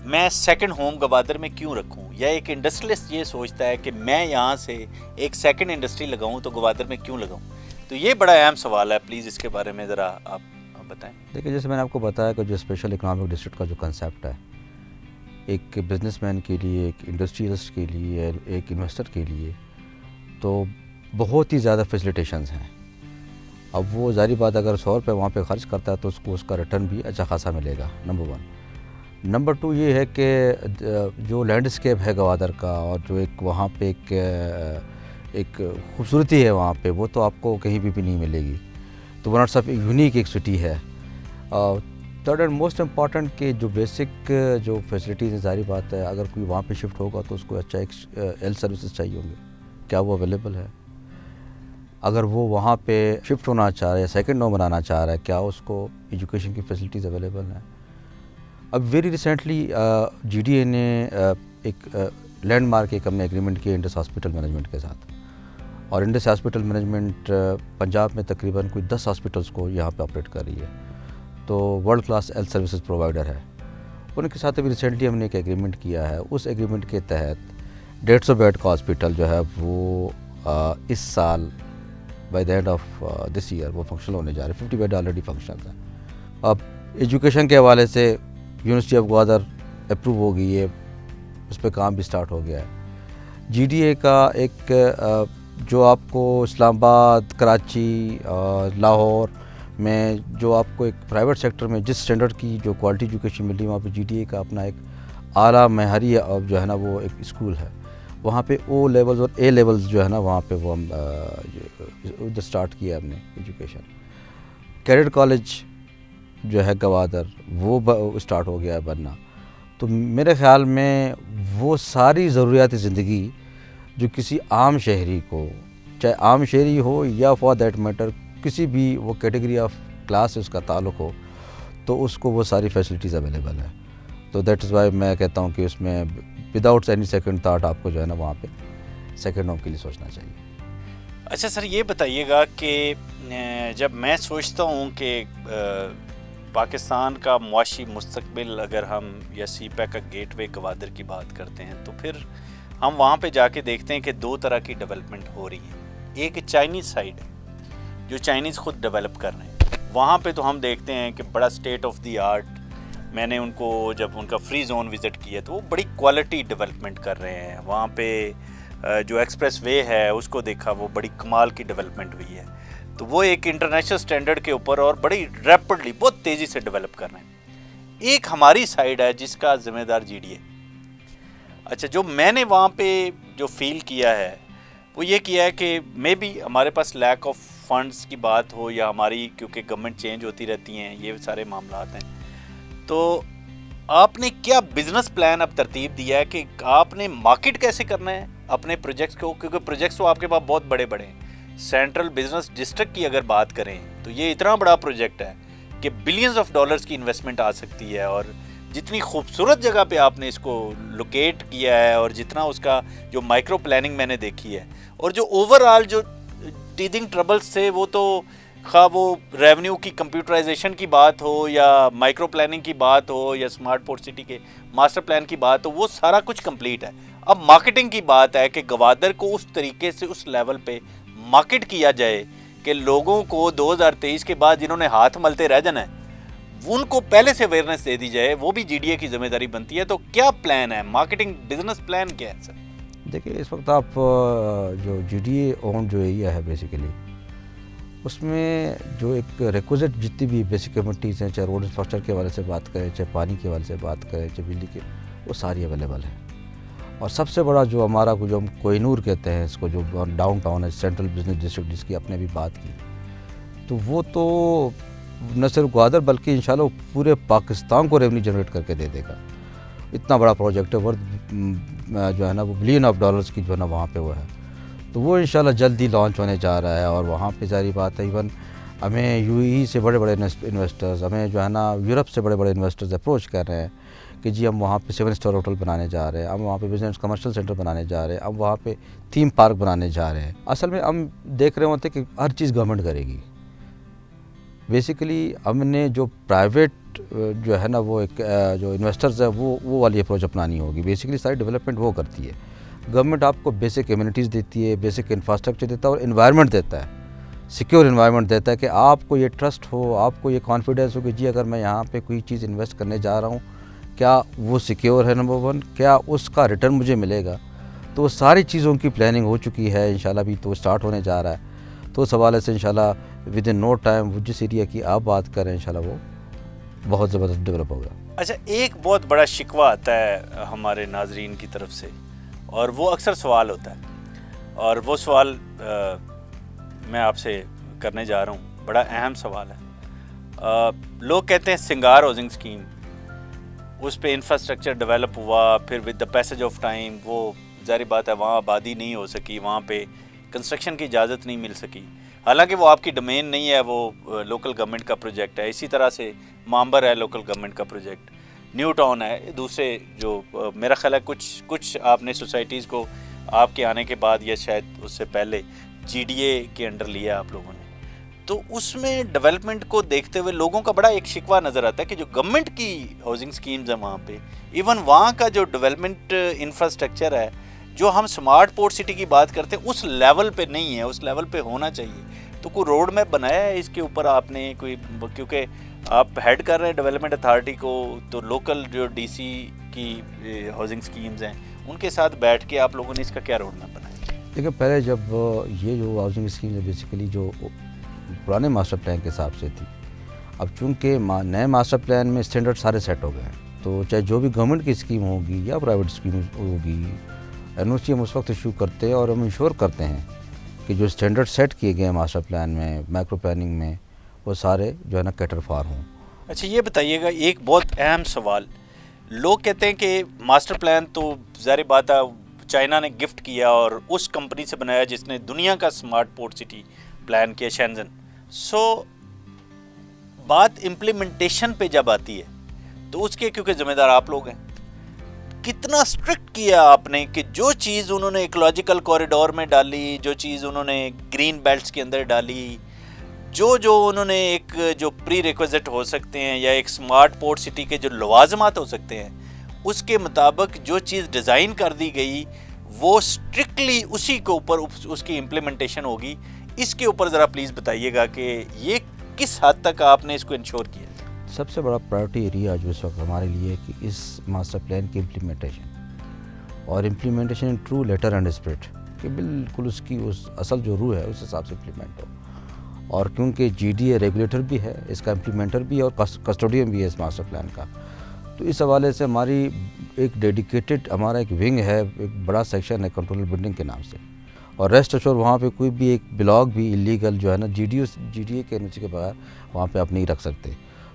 میں سیکنڈ ہوم گوادر میں کیوں رکھوں, یا ایک انڈسٹریلسٹ یہ سوچتا ہے کہ میں یہاں سے ایک سیکنڈ انڈسٹری لگاؤں تو گوادر میں کیوں لگاؤں. تو یہ بڑا اہم سوال ہے, پلیز اس کے بارے میں ذرا آپ بتائیں. دیکھیں جیسے میں نے آپ کو بتایا کہ جو اسپیشل اکنامک ڈسٹرکٹ کا جو کنسیپٹ ہے, ایک بزنس مین کے لیے, ایک انڈسٹریلسٹ کے لیے, ایک انویسٹر کے لیے تو بہت ہی زیادہ فیسیلیٹیشنز ہیں. اب وہ ظاہری بات اگر 100 روپے وہاں پہ خرچ کرتا ہے تو اس کو اس کا ریٹرن بھی اچھا خاصا ملے گا, نمبر 1. نمبر 2 یہ ہے کہ جو لینڈسکیپ ہے گوادر کا, اور جو ایک وہاں پہ ایک خوبصورتی ہے وہاں پہ, وہ تو آپ کو کہیں بھی نہیں ملے گی. تو ون آف یونیک ایک سٹی ہے. تھرڈ اینڈ موسٹ امپارٹنٹ کہ جو بیسک جو فیسلٹیز ہیں, ظاہری بات ہے اگر کوئی وہاں پہ شفٹ ہوگا تو اس کو اچھا ایک ہیلتھ سروسز چاہیے ہوں گے, کیا وہ اویلیبل ہے. اگر وہ وہاں پہ شفٹ ہونا چاہ رہا ہے, سیکنڈ ہوم بنانا چاہ رہا ہے, کیا اس کو ایجوکیشن کی فیسلٹیز اویلیبل ہیں. اب very recently G D A نے ایک لینڈ مارک ایک ہم نے ایگریمنٹ کیا انڈس ہاسپٹل مینجمنٹ کے ساتھ, اور انڈس ہاسپٹل مینجمنٹ پنجاب میں تقریباً کوئی 10 ہاسپٹلس کو یہاں پہ آپریٹ کر رہی ہے. تو world class health services provider ہے. ان کے ساتھ ابھی ریسنٹلی ہم نے ایک ایگریمنٹ کیا ہے. اس ایگریمنٹ کے تحت 150 بیڈ کا ہاسپٹل جو ہے وہ اس سال by the end of this year وہ فنکشنل ہونے جا رہے ہیں. 50 بیڈ آلریڈی فنکشنل ہیں. اب ایجوکیشن کے حوالے سے یونیورسٹی آف گوادر اپروو ہو گئی ہے, اس پہ کام بھی سٹارٹ ہو گیا ہے. جی ڈی اے کا ایک جو آپ کو اسلام آباد, کراچی, لاہور میں جو آپ کو ایک پرائیویٹ سیکٹر میں جس اسٹینڈرڈ کی جو کوالٹی ایجوکیشن مل رہی ہے, وہاں پہ جی ڈی اے کا اپنا ایک اعلیٰ معیاری جو ہے نا وہ ایک اسکول ہے. وہاں پہ او لیولز اور اے لیولز جو ہے نا وہاں پہ وہ ہم ادھر اسٹارٹ کیا ہم نے ایجوکیشن. کیڈٹ کالج جو ہے گوادر وہ اسٹارٹ ہو گیا ہے بننا. تو میرے خیال میں وہ ساری ضروریات زندگی جو کسی عام شہری کو, چاہے عام شہری ہو یا فار دیٹ میٹر کسی بھی وہ کیٹیگری آف کلاس سے اس کا تعلق ہو, تو اس کو وہ ساری فیسلٹیز اویلیبل ہیں. تو دیٹ از وائی میں کہتا ہوں کہ اس میں وداؤٹ اینی سیکنڈ تھاٹ آپ کو جو ہے نا وہاں پہ سیکنڈ ہوم کے لیے سوچنا چاہیے. اچھا سر, یہ بتائیے گا کہ جب میں سوچتا ہوں کہ پاکستان کا معاشی مستقبل اگر ہم یا سی پیک کا گیٹ وے گوادر کی بات کرتے ہیں, تو پھر ہم وہاں پہ جا کے دیکھتے ہیں کہ 2 طرح کی ڈیولپمنٹ ہو رہی ہے. ایک چائنیز سائڈ ہے جو چائنیز خود ڈیولپ کر رہے ہیں. وہاں پہ تو ہم دیکھتے ہیں کہ بڑا اسٹیٹ آف دی آرٹ, میں نے ان کو جب ان کا فری زون وزٹ کیا تو وہ بڑی کوالٹی ڈیولپمنٹ کر رہے ہیں. وہاں پہ جو ایکسپریس وے ہے اس کو دیکھا, وہ بڑی کمال کی ڈیولپمنٹ ہوئی ہے. تو وہ ایک انٹرنیشنل سٹینڈرڈ کے اوپر اور بڑی ریپڈلی بہت تیزی سے ڈیولپ کر رہے ہیں. ایک ہماری سائڈ ہے جس کا ذمہ دار جی ڈی اے. اچھا, جو میں نے وہاں پہ جو فیل کیا ہے وہ یہ کیا ہے کہ مے بی ہمارے پاس لیک آف فنڈز کی بات ہو, یا ہماری کیونکہ گورنمنٹ چینج ہوتی رہتی ہیں, یہ سارے معاملات ہیں. تو آپ نے کیا بزنس پلان اب ترتیب دیا ہے کہ آپ نے مارکیٹ کیسے کرنا ہے اپنے پروجیکٹس کو, کیونکہ پروجیکٹس تو آپ کے پاس بہت بڑے بڑے ہیں. سینٹرل بزنس ڈسٹرکٹ کی اگر بات کریں تو یہ اتنا بڑا پروجیکٹ ہے کہ بلینز آف ڈالرز کی انویسٹمنٹ آ سکتی ہے. اور جتنی خوبصورت جگہ پہ آپ نے اس کو لوکیٹ کیا ہے, اور جتنا اس کا جو مائکرو پلاننگ میں نے دیکھی ہے, اور جو اوور آل جو ٹیدنگ ٹربلز تھے, وہ تو خواہ وہ ریونیو کی کمپیوٹرائزیشن کی بات ہو, یا مائکرو پلاننگ کی بات ہو, یا اسمارٹ پورٹ سٹی کے ماسٹر پلان کی بات ہو, وہ سارا کچھ کمپلیٹ ہے. اب مارکیٹنگ کی بات ہے کہ گوادر کو اس طریقے سے اس لیول پہ مارکیٹ کیا جائے کہ لوگوں کو 2023 کے بعد جنہوں نے ہاتھ ملتے رہ جانا ہے ان کو پہلے سے اویئرنیس دے دی جائے، وہ بھی جی ڈی اے کی ذمہ داری بنتی ہے. تو کیا پلان ہے، مارکیٹنگ بزنس پلان کیا ہے سر؟ دیکھیے اس وقت آپ جو جی ڈی اے اون جو ایریا ہے بیسیکلی اس میں جو ایک ریکوزٹ جتنی بھی بیسک کمیونٹیز ہیں، چاہے روڈ انفراسٹرکچر کے حوالے سے بات کریں، چاہے پانی کے حوالے سے بات کریں، چاہے بجلی کے، وہ ساری اویلیبل ہیں. اور سب سے بڑا جو ہمارا جو ہم کوہ نور کہتے ہیں اس کو، جو ڈاؤن ٹاؤن ہے، سینٹرل بزنس ڈسٹرکٹ، جس کی اپنے بھی بات کی، تو وہ تو نہ صرف گوادر بلکہ انشاءاللہ وہ پورے پاکستان کو ریونیو جنریٹ کر کے دے دے گا. اتنا بڑا پروجیکٹ ہے، ورتھ جو ہے نا وہ $1 بلین کی جو ہے نا وہاں پہ وہ ہے. تو وہ انشاءاللہ جلدی لانچ ہونے جا رہا ہے. اور وہاں پہ ظاہری بات ہے ایون ہمیں یو اے ای سے بڑے بڑے انویسٹرز، ہمیں جو ہے نا یورپ سے بڑے بڑے انویسٹرز اپروچ کر رہے ہیں کہ جی ہم وہاں پہ 7 اسٹار ہوٹل بنانے جا رہے ہیں، ہم وہاں پہ بزنس کمرشل سینٹر بنانے جا رہے ہیں، ہم وہاں پہ تھیم پارک بنانے جا رہے ہیں. اصل میں ہم دیکھ رہے ہوتے کہ ہر چیز گورنمنٹ کرے گی. بیسیکلی ہم نے جو پرائیویٹ جو ہے نا وہ ایک جو انویسٹرز ہے وہ والی اپروچ اپنانی ہوگی. بیسیکلی ساری ڈیولپمنٹ وہ کرتی ہے. گورنمنٹ آپ کو بیسک کمیونٹیز دیتی ہے، بیسک انفراسٹرکچر دیتا ہے اور انوائرمنٹ دیتا ہے، سیکیور انوائرمنٹ دیتا ہے کہ آپ کو یہ ٹرسٹ ہو، آپ کو یہ کانفیڈنس ہو کہ جی اگر میں یہاں پہ کوئی چیز انویسٹ کرنے جا رہا ہوں کیا وہ سیکیور ہے، نمبر 1، کیا اس کا ریٹرن مجھے ملے گا. تو وہ ساری چیزوں کی پلاننگ ہو چکی ہے انشاءاللہ. بھی تو اسٹارٹ ہونے جا رہا ہے. تو اس حوالے سے انشاءاللہ ود ان نو ٹائم وہ جس ایریا کی آپ بات کریں انشاءاللہ وہ بہت زبردست ڈیولپ ہوگا. اچھا، ایک بہت بڑا شکوہ آتا ہے ہمارے ناظرین کی طرف سے، اور وہ اکثر سوال ہوتا ہے، اور وہ سوال میں آپ سے کرنے جا رہا ہوں. بڑا اہم سوال ہے. لوگ کہتے ہیں سنگار ہاؤسنگ اسکیم، اس پہ انفراسٹرکچر ڈیولپ ہوا، پھر with the passage of time وہ ظاہری بات ہے وہاں آبادی نہیں ہو سکی، وہاں پہ کنسٹرکشن کی اجازت نہیں مل سکی. حالانکہ وہ آپ کی ڈومین نہیں ہے، وہ لوکل گورنمنٹ کا پروجیکٹ ہے. اسی طرح سے مامبر ہے لوکل گورنمنٹ کا پروجیکٹ، نیو ٹاؤن ہے، دوسرے جو میرا خیال ہے کچھ آپ نے سوسائٹیز کو آپ کے آنے کے بعد یا شاید اس سے پہلے جی ڈی اے کے انڈر لیا آپ لوگوں نے. تو اس میں ڈیولپمنٹ کو دیکھتے ہوئے لوگوں کا بڑا ایک شکوہ نظر آتا ہے کہ جو گورنمنٹ کی ہاؤسنگ سکیمز ہیں وہاں پہ، ایون وہاں کا جو ڈیولپمنٹ انفراسٹرکچر ہے، جو ہم سمارٹ پورٹ سٹی کی بات کرتے ہیں، اس لیول پہ نہیں ہے، اس لیول پہ ہونا چاہیے. تو کوئی روڈ میپ بنایا ہے اس کے اوپر آپ نے کوئی؟ کیونکہ آپ ہیڈ کر رہے ہیں ڈیولپمنٹ اتھارٹی کو، تو لوکل جو ڈی سی کی ہاؤسنگ سکیمز ہیں ان کے ساتھ بیٹھ کے آپ لوگوں نے اس کا کیا روڈ میپ بنایا؟ دیکھیں پہلے جب یہ جو ہاؤسنگ اسکیم ہے بیسیکلی جو پرانے ماسٹر پلان کے حساب سے تھی، اب چونکہ نئے ماسٹر پلان میں اسٹینڈرڈ سارے سیٹ ہو گئے ہیں، تو چاہے جو بھی گورنمنٹ کی اسکیم ہوگی یا پرائیویٹ اسکیم ہوگی، این او سی ہم اس وقت ایشو کرتے ہیں اور ہم انشور کرتے ہیں کہ جو اسٹینڈرڈ سیٹ کیے گئے ہیں ماسٹر پلان میں، مائکرو پلاننگ میں، وہ سارے جو ہے نا کیٹر فار ہوں. اچھا یہ بتائیے گا، ایک بہت اہم سوال، لوگ کہتے ہیں کہ ماسٹر پلان تو ظاہر بات ہے چائنا نے گفٹ کیا اور اس کمپنی سے بنایا جس نے دنیا کا سمارٹ پورٹ سٹی پلان کیا، شینزن. سو بات امپلیمنٹیشن پہ جب آتی ہے تو اس کے کیونکہ ذمہ دار آپ لوگ ہیں، کتنا اسٹرکٹ کیا آپ نے کہ جو چیز انہوں نے ایکولوجیکل کوریڈور میں ڈالی، جو چیز انہوں نے گرین بیلٹس کے اندر ڈالی، جو انہوں نے ایک جو پری ریکوزٹ ہو سکتے ہیں یا ایک سمارٹ پورٹ سٹی کے جو لوازمات ہو سکتے ہیں، اس کے مطابق جو چیز ڈیزائن کر دی گئی وہ اسٹرکٹلی اسی کے اوپر اس کی امپلیمنٹیشن ہوگی. اس کے اوپر ذرا پلیز بتائیے گا کہ یہ کس حد تک آپ نے اس کو انشور کیا؟ سب سے بڑا پرائیورٹی ایریا جو اس وقت ہمارے لیے ہے کہ اس ماسٹر پلان کی امپلیمنٹیشن، اور implementation in true letter and spirit, کہ بالکل اس کی اس اصل جو روح ہے اس حساب سے امپلیمنٹ ہو. اور کیونکہ جی ڈی اے ریگولیٹر بھی ہے، اس کا امپلیمنٹر بھی ہے اور کسٹوڈین بھی ہے اس ماسٹر پلان کا، تو اس حوالے سے ہماری ایک ڈیڈیکیٹڈ ہمارا ایک ونگ ہے، ایک بڑا سیکشن ہے کنٹرول بلڈنگ کے نام سے. اور ریسٹ اشور وہاں پہ کوئی بھی ایک بلاک بھی ایلیگل جو ہے نا جی ڈی اے کے نیچے کے بغیر وہاں پہ آپ نہیں رکھ سکتے.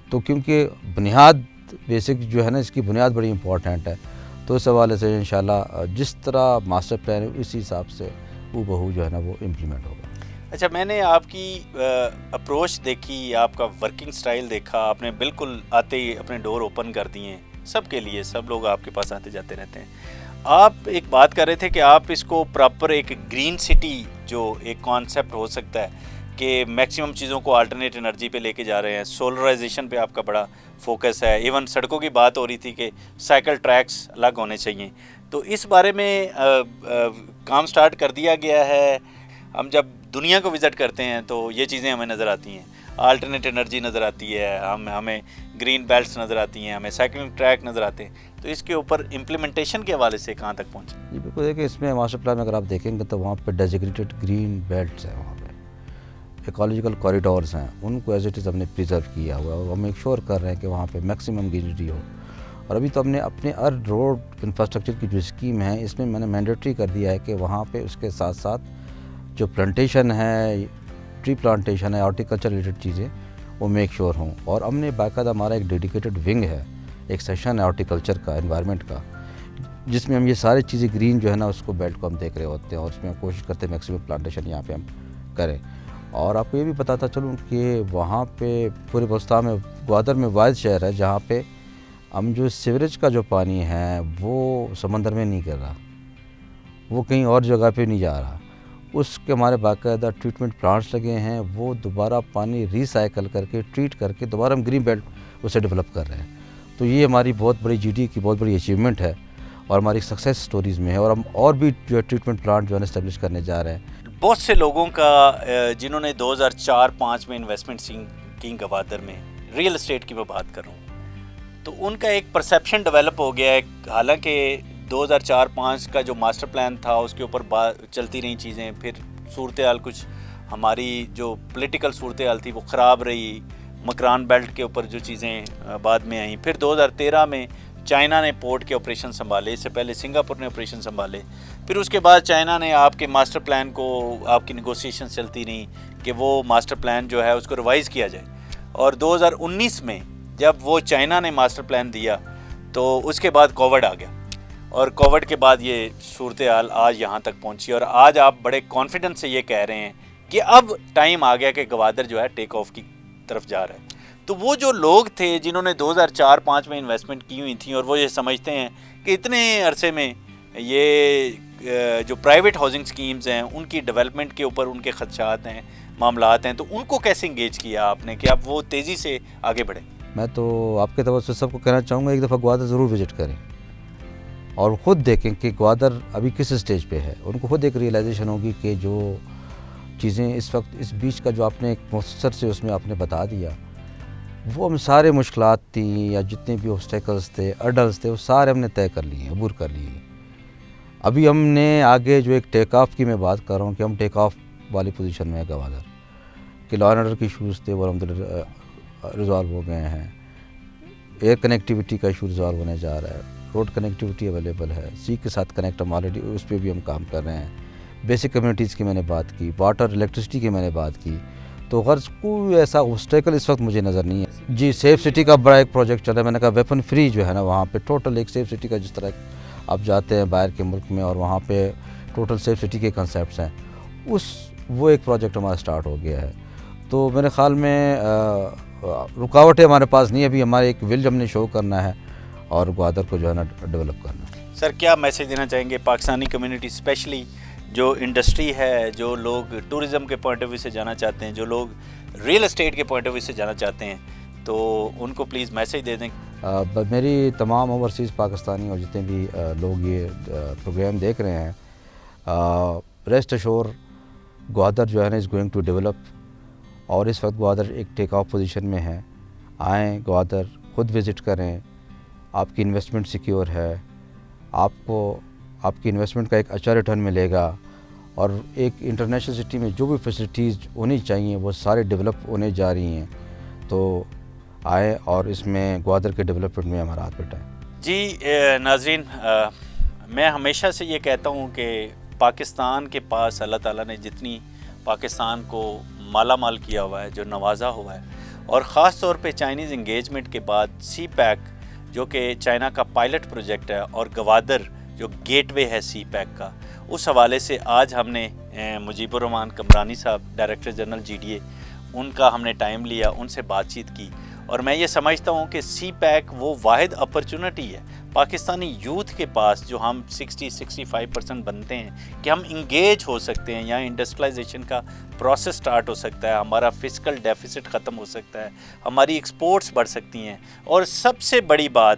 تو کیونکہ بنیاد بیسک جو ہے نا اس کی بنیاد بڑی امپورٹنٹ ہے، تو اس حوالے سے انشاءاللہ جس طرح ماسٹر پلان ہے اسی حساب سے وہ بہو جو ہے نا وہ امپلیمنٹ ہوگا. اچھا، میں نے آپ کی اپروچ دیکھی، آپ کا ورکنگ سٹائل دیکھا، آپ نے بالکل آتے ہی اپنے ڈور اوپن کر دیے سب کے لیے، سب لوگ آپ کے پاس آتے جاتے رہتے ہیں. آپ ایک بات کر رہے تھے کہ آپ اس کو پراپر ایک گرین سٹی جو ایک کانسیپٹ ہو سکتا ہے کہ میکسیمم چیزوں کو آلٹرنیٹ انرجی پہ لے کے جا رہے ہیں، سولرائزیشن پہ آپ کا بڑا فوکس ہے. ایون سڑکوں کی بات ہو رہی تھی کہ سائیکل ٹریکس الگ ہونے چاہیے. تو اس بارے میں کام سٹارٹ کر دیا گیا ہے. ہم جب دنیا کو وزٹ کرتے ہیں تو یہ چیزیں ہمیں نظر آتی ہیں, آلٹرنیٹ انرجی نظر آتی ہے, ہمیں گرین بیلٹس نظر آتی ہیں, ہمیں سائیکلنگ ٹریک نظر آتے ہیں. تو اس کے اوپر امپلیمنٹیشن کے حوالے سے کہاں تک پہنچے؟ جی بالکل, دیکھیں اس میں ماسٹر پلان میں اگر آپ دیکھیں گے تو وہاں پہ ڈیزیگریٹڈ گرین بیلٹس ہیں, وہاں پہ ایکولوجیکل کوریڈورز ہیں, ان کو ایز اٹ از ہم نے پریزرو کیا ہوا ہے اور ہم ایک شور کر رہے ہیں کہ وہاں پہ میکسیمم گرینری ہو. اور ابھی تو ہم نے اپنے ہر روڈ انفراسٹرکچر کی جو اسکیم ہے اس میں نے مینڈیٹری کر دیا ہے کہ وہاں پہ اس کے ساتھ ساتھ جو پلانٹیشن ہے, ٹری پلانٹیشن ہے, ہارٹیکلچر ریلیٹڈ چیزیں وہ میک شور ہوں. اور ہم نے باقاعدہ ہمارا ایک ڈیڈیکیٹڈ ونگ ہے, ایک سیشن ہے ہارٹیکلچر کا, انوائرمنٹ کا, جس میں ہم یہ ساری چیزیں گرین جو ہے نا اس کو بیلٹ کو ہم دیکھ رہے ہوتے ہیں اور اس میں ہم کوشش کرتے ہیں میکسیمم پلانٹیشن یہاں پہ ہم کریں. اور آپ کو یہ بھی بتاتا چلوں کہ وہاں پہ پورے بلوچستان میں گوادر میں واحد شہر ہے جہاں پہ ہم جو سیوریج کا جو پانی ہے وہ سمندر میں نہیں گر رہا, وہ کہیں اور جگہ پہ نہیں جا رہا. اس کے ہمارے باقاعدہ ٹریٹمنٹ پلانٹس لگے ہیں, وہ دوبارہ پانی ریسائیکل کر کے ٹریٹ کر کے دوبارہ ہم گرین بیلٹ اسے ڈیولپ کر رہے ہیں. تو یہ ہماری بہت بڑی جی ڈی کی بہت بڑی اچیومنٹ ہے اور ہماری سکسیس سٹوریز میں ہے. اور ہم اور بھی جو ہے ٹریٹمنٹ پلانٹ جو ہے اسٹیبلش کرنے جا رہے ہیں. بہت سے لوگوں کا جنہوں نے 2004-05 میں انویسٹمنٹ کی گوادر میں, ریئل اسٹیٹ کی میں بات کر رہا ہوں, تو ان کا ایک پرسیپشن ڈیولپ ہو گیا ہے. حالانکہ 2004-05 کا جو ماسٹر پلان تھا اس کے اوپر چلتی رہی چیزیں, پھر صورتحال کچھ ہماری جو پولیٹیکل صورتحال تھی وہ خراب رہی, مکران بیلٹ کے اوپر جو چیزیں بعد میں آئیں. پھر 2013 میں چائنا نے پورٹ کے آپریشن سنبھالے, اس سے پہلے سنگاپور نے آپریشن سنبھالے. پھر اس کے بعد چائنا نے آپ کے ماسٹر پلان کو, آپ کی نیگوسیشن چلتی رہیں کہ وہ ماسٹر پلان جو ہے اس کو ریوائز کیا جائے. اور 2019 میں جب وہ چائنا نے ماسٹر پلان دیا تو اس کے بعد کووڈ آ گیا, اور کووڈ کے بعد یہ صورتحال آج یہاں تک پہنچی. اور آج آپ بڑے کانفیڈنس سے یہ کہہ رہے ہیں کہ اب ٹائم آ گیا کہ گوادر جو ہے ٹیک آف کی طرف جا رہا ہے. تو وہ جو لوگ تھے جنہوں نے 2004-05 میں انویسٹمنٹ کی ہوئی تھیں اور وہ یہ سمجھتے ہیں کہ اتنے عرصے میں یہ جو پرائیویٹ ہاؤسنگ سکیمز ہیں ان کی ڈیولپمنٹ کے اوپر ان کے خدشات ہیں, معاملات ہیں, تو ان کو کیسے انگیج کیا آپ نے کہ اب وہ تیزی سے آگے بڑھیں؟ میں تو آپ کے طرف سے سب کو کہنا چاہوں گا ایک دفعہ گوادر ضرور وزٹ کریں اور خود دیکھیں کہ گوادر ابھی کس اسٹیج پہ ہے. ان کو خود ایک ریئلائزیشن ہوگی کہ جو چیزیں اس وقت اس بیچ کا جو آپ نے ایک مختصر سے اس میں آپ نے بتا دیا, وہ ہم سارے مشکلات تھیں یا جتنے بھی آبسٹیکلس تھے, ارڈلس تھے, وہ سارے ہم نے طے کر لیے ہیں, عبور کر لیے ہیں. ابھی ہم نے آگے جو ایک ٹیک آف کی میں بات کر رہا ہوں کہ ہم ٹیک آف والی پوزیشن میں ہے گوادر, کہ لا اینڈ آرڈر کے ایشوز تھے وہ الحمدللہ ریزالو ہو گئے ہیں. ایئر کنیکٹیوٹی کا ایشو ریزالو ہونے جا رہا ہے, روڈ کنیکٹیوٹی اویلیبل ہے, سی کے ساتھ کنیکٹ ہم آلریڈی اس پہ بھی ہم کام کر رہے ہیں. بیسک کمیونٹیز کی میں نے بات کی, واٹر الیکٹرسٹی کی میں نے بات کی. تو غرض کوئی ایسا آبسٹیکل اس وقت مجھے نظر نہیں ہے. جی سیف سٹی کا بڑا ایک پروجیکٹ چل رہا ہے, میں نے کہا ویپن فری جو ہے نا وہاں پہ ٹوٹل ایک سیف سٹی کا, جس طرح آپ جاتے ہیں باہر کے ملک میں اور وہاں پہ ٹوٹل سیف سٹی کے کنسیپٹس ہیں, وہ ایک پروجیکٹ ہمارا سٹارٹ ہو گیا ہے. تو میرے خیال میں رکاوٹیں ہمارے پاس نہیں, ابھی ہمارے ایک ول ہم نے شو کرنا ہے اور گوادر کو جو ہے نا ڈیولپ کرنا ہے. سر کیا میسیج دینا چاہیں گے پاکستانی کمیونٹی, اسپیشلی جو انڈسٹری ہے, جو لوگ ٹورزم کے پوائنٹ آف ویو سے جانا چاہتے ہیں, جو لوگ ریئل اسٹیٹ کے پوائنٹ آف ویو سے جانا چاہتے ہیں, تو ان کو پلیز میسیج دے دیں. میری تمام اوورسیز پاکستانی اور جتنے بھی لوگ یہ پروگرام دیکھ رہے ہیں, ریسٹ اشور گوادر جو ہے نا از گوئنگ ٹو ڈیولپ, اور اس وقت گوادر ایک ٹیک آف پوزیشن میں ہے. آئیں گوادر, خود وزٹ کریں, آپ کی انویسٹمنٹ سیکیور ہے, آپ کو آپ کی انویسٹمنٹ کا ایک اچھا ریٹرن ملے گا, اور ایک انٹرنیشنل سٹی میں جو بھی فیسلٹیز ہونی چاہیے وہ سارے ڈیولپ ہونے جا رہی ہیں. تو آئے اور اس میں گوادر کے ڈیولپمنٹ میں ہمارا ہاتھ بٹائیں. جی ناظرین, میں ہمیشہ سے یہ کہتا ہوں کہ پاکستان کے پاس اللہ تعالیٰ نے جتنی پاکستان کو مالا مال کیا ہوا ہے, جو نوازا ہوا ہے, اور خاص طور پہ چائنیز انگیجمنٹ کے بعد سی پیک جو کہ چائنا کا پائلٹ پروجیکٹ ہے, اور گوادر جو گیٹ وے ہے سی پیک کا, اس حوالے سے آج ہم نے Mujeeb ur Rehman Kamrani Sahab, director general G D A, ان کا ہم نے ٹائم لیا, ان سے بات چیت کی. اور میں یہ سمجھتا ہوں کہ سی پیک وہ واحد اپرچونٹی ہے پاکستانی یوتھ کے پاس, جو ہم 60-65% بنتے ہیں, کہ ہم انگیج ہو سکتے ہیں, یہاں انڈسٹریلائزیشن کا پروسیس سٹارٹ ہو سکتا ہے, ہمارا فسکل ڈیفیسٹ ختم ہو سکتا ہے, ہماری ایکسپورٹس بڑھ سکتی ہیں, اور سب سے بڑی بات